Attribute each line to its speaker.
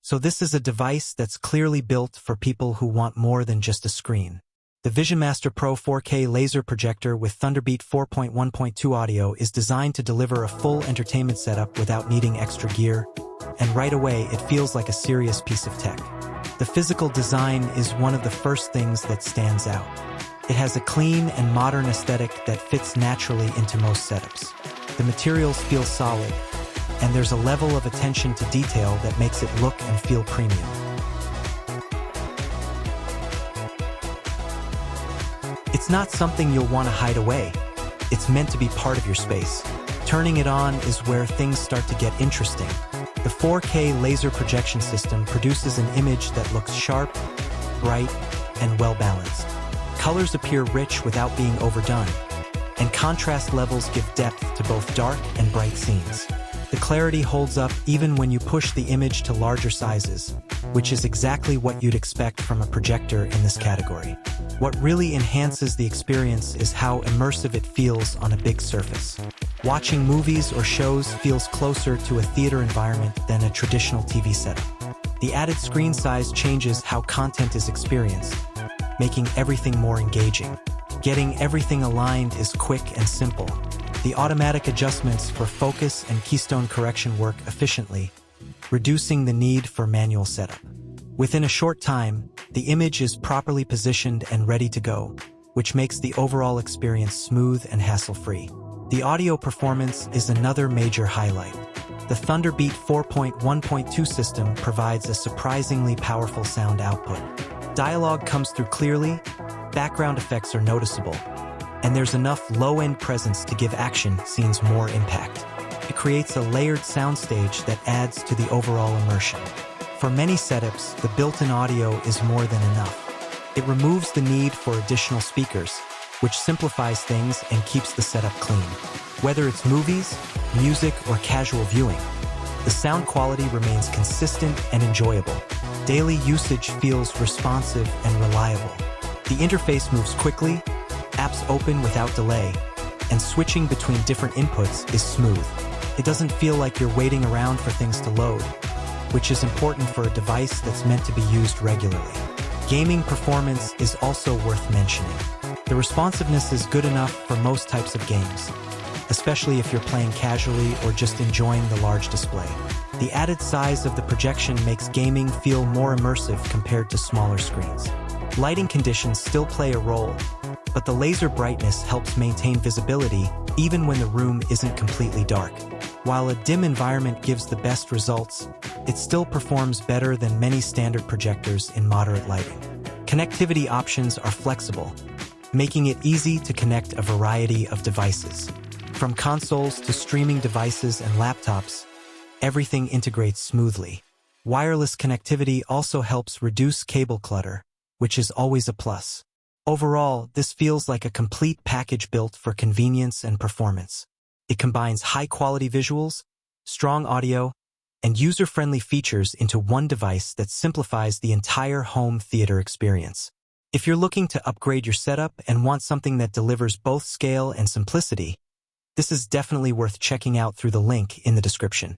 Speaker 1: So this is a device that's clearly built for people who want more than just a screen. The VisionMaster Pro 4K laser projector with ThunderBeat 4.1.2 audio is designed to deliver a full entertainment setup without needing extra gear, and right away it feels like a serious piece of tech. The physical design is one of the first things that stands out. It has a clean and modern aesthetic that fits naturally into most setups. The materials feel solid, and there's a level of attention to detail that makes it look and feel premium. It's not something you'll want to hide away. It's meant to be part of your space. Turning it on is where things start to get interesting. The 4K laser projection system produces an image that looks sharp, bright, and well-balanced. Colors appear rich without being overdone, and contrast levels give depth to both dark and bright scenes. The clarity holds up even when you push the image to larger sizes, which is exactly what you'd expect from a projector in this category. What really enhances the experience is how immersive it feels on a big surface. Watching movies or shows feels closer to a theater environment than a traditional TV setup. The added screen size changes how content is experienced, making everything more engaging. Getting everything aligned is quick and simple. The automatic adjustments for focus and keystone correction work efficiently, reducing the need for manual setup. Within a short time, the image is properly positioned and ready to go, which makes the overall experience smooth and hassle-free. The audio performance is another major highlight. The ThunderBeat 4.1.2 system provides a surprisingly powerful sound output. Dialogue comes through clearly, background effects are noticeable, and there's enough low-end presence to give action scenes more impact. It creates a layered soundstage that adds to the overall immersion. For many setups, the built-in audio is more than enough. It removes the need for additional speakers, which simplifies things and keeps the setup clean. Whether it's movies, music, or casual viewing, the sound quality remains consistent and enjoyable. Daily usage feels responsive and reliable. The interface moves quickly, apps open without delay, and switching between different inputs is smooth. It doesn't feel like you're waiting around for things to load, which is important for a device that's meant to be used regularly. Gaming performance is also worth mentioning. The responsiveness is good enough for most types of games, especially if you're playing casually or just enjoying the large display. The added size of the projection makes gaming feel more immersive compared to smaller screens. Lighting conditions still play a role, but the laser brightness helps maintain visibility even when the room isn't completely dark. While a dim environment gives the best results, it still performs better than many standard projectors in moderate lighting. Connectivity options are flexible, making it easy to connect a variety of devices. From consoles to streaming devices and laptops, everything integrates smoothly. Wireless connectivity also helps reduce cable clutter, which is always a plus. Overall, this feels like a complete package built for convenience and performance. It combines high-quality visuals, strong audio, and user-friendly features into one device that simplifies the entire home theater experience. If you're looking to upgrade your setup and want something that delivers both scale and simplicity, this is definitely worth checking out through the link in the description.